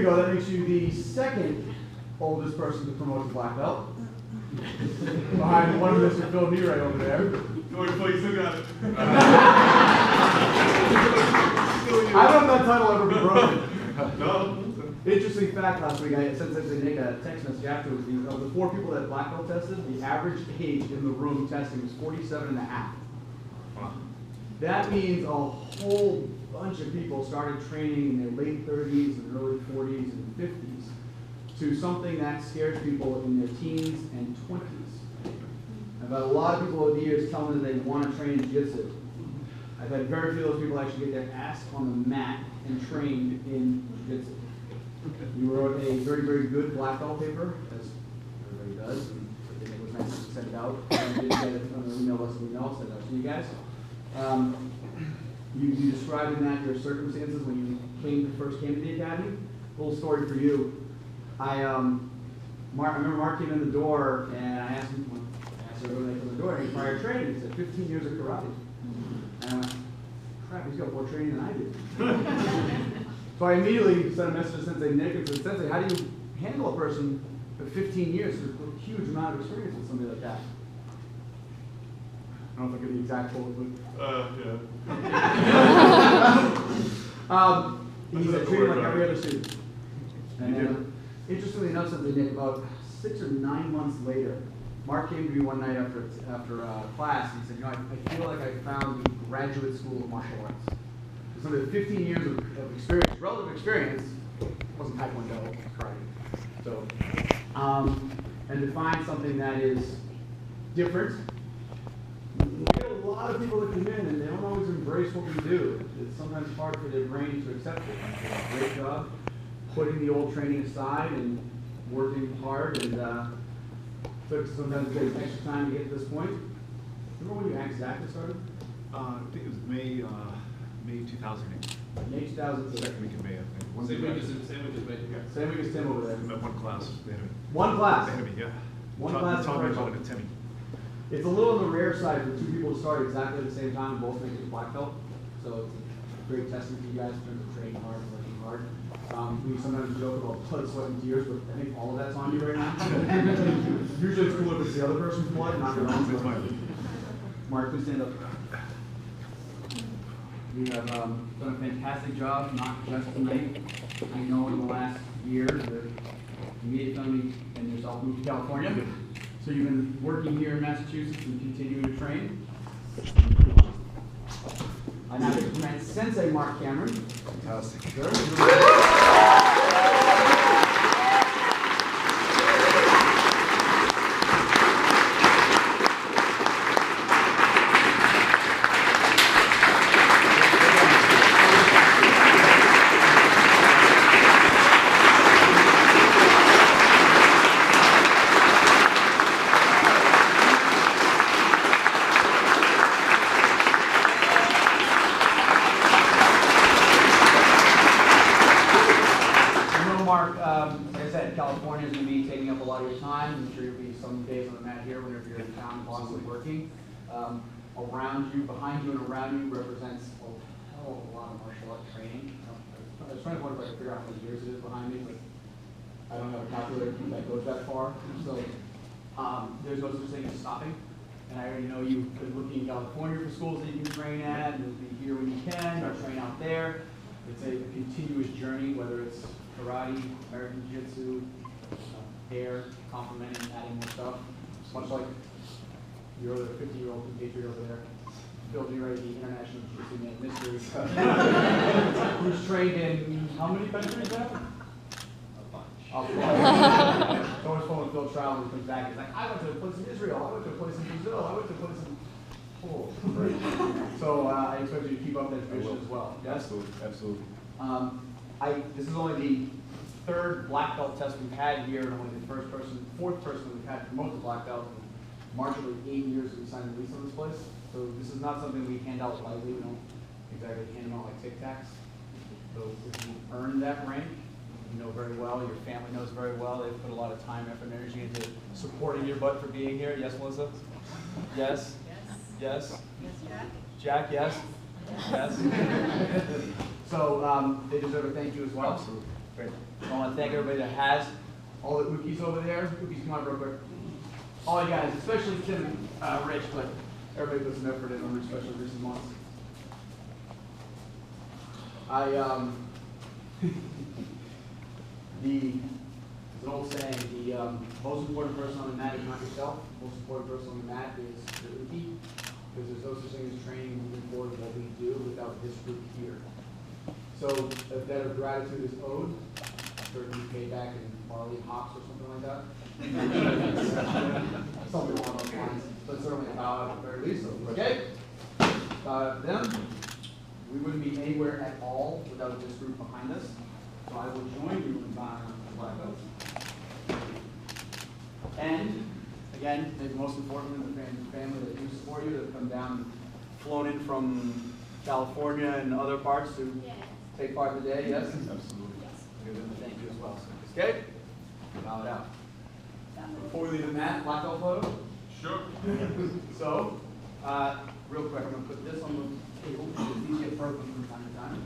go. That makes you the second oldest person to promote to black belt. Behind one of Mr. Phil Neray over there. Don't worry, Phil, you still got it. I don't know if that title ever be broken. No. Interesting fact last week, I sent Nick a text message afterwards. Of the 4 people that black belt tested, the average age in the room testing was 47 and a half. Wow. That means a whole bunch of people started training in their late 30s and early 40s and 50s to something that scares people in their teens and 20s. I've had a lot of people over the years tell me that they want to train jiu-jitsu. I've had very few of those people actually get their ass on the mat and trained in jiu-jitsu. We wrote a very, very good black belt paper, as everybody does, and it was nice to send it out. I didn't get it on the email list, we know, send it out to you guys. You described in that your circumstances when you first came to the academy. Little story for you. I remember Mark came in the door, and I asked him when they come in the door, any prior training? He said 15 years of karate. And I went, crap, he's got more training than I did. So I immediately sent a message to Sensei Nick and said, Sensei, how do you handle a person for 15 years with a huge amount of experience with somebody like that? I don't know if I get the exact quote, but he said, treat him like every other student. And then, interestingly enough, Sensei Nick, about 6 or 9 months later, Mark came to me one night after class, and he said, I feel like I found the graduate school of martial arts. Some of the 15 years of experience, relative experience, wasn't Taekwondo, karate. So, and to find something that is different. We get a lot of people that come in and they don't always embrace what we do. It's sometimes hard for their brain to accept it. And they do a great job putting the old training aside and working hard, and took sometimes it takes extra time to get to this point. Remember when you exactly started? I think it was May 2008. May 2008. Second week in May, I think. Same week as me. Same week as Tim over there. I met one class. They had me. One class? They had me, yeah. One class. Taught me about it at Timmy. It's a little on the rare side for 2 people to start exactly at the same time and both make it to black belt. So it's a great testament to you guys in terms of training hard and working hard. We sometimes joke about blood, sweat, and tears, but I think all of that's on you right now. Usually it's cool if it's the other person's blood, not your own. Mark, please stand up. You have done a fantastic job, not just tonight. I know in the last year, the immediate family and yourself moved to California. So you've been working here in Massachusetts and continuing to train. I now get to present Sensei Mark Cameron. Fantastic. Sure. California is going to be taking up a lot of your time. I'm sure you'll be some days on the mat here whenever you're in town, possibly working. Around you, behind you, and around you represents a hell of a lot of martial art training. I was trying to wonder if I could figure out how many years it is behind me, but I don't have a calculator that goes that far. So there's no such thing as stopping. And I already know you've been looking in California for schools that you can train at, and you'll be here when you can, or train out there. It's a continuous journey, whether it's karate, American Jiu-Jitsu, air, complementing, adding more stuff. Much like your other 50-year-old compatriot over there, Phil Neray, the international Jiu-Jitsu man mystery, who's trained in how many countries now? It's always fun when Phil travels and comes back. He's like, I went to a place in Israel, I went to a place in Brazil, I went to a place in... Oh, great. So I expect you to keep up that tradition as well. Yes? Absolutely, absolutely. This is only the third black belt test we've had here, and only the fourth person we've had to promote the black belt in marginally 8 years that we signed a lease on this place. So this is not something we hand out lightly. We don't exactly hand them out like Tic Tacs. So if you earned that rank, you know very well, your family knows very well. They've put a lot of time, effort, and energy into supporting your butt for being here. Yes, Melissa? Yes? Yes? Yes? Jack, yes? Yes? So they deserve a thank you as well. Absolutely. Great. So I want to thank everybody that has. All the Ookies over there. Ookies, come on real quick. All you guys, especially Tim and Rich, but everybody puts some effort in over especially recent months. There's an old saying, the most important person on the mat is not yourself. The most important person on the mat is the Ookie, because there's no such thing as training moving forward what we do without this group here. So a debt of gratitude is owed. Certainly pay back in barley and hops or something like that. Something along those lines. But certainly a bow at the very least. Okay? Bow to them. We wouldn't be anywhere at all without this group behind us. So I will join you in bowing the flag oath. And again, maybe most importantly, the family that do support you, that have come down, flown in from California and other parts to take part in the day. Yes? Absolutely. Thank you as well. So, okay? Bow it out. Before we leave the mat, black belt photo? Sure. So, real quick, I'm going to put this on the table because these get broken from time to time.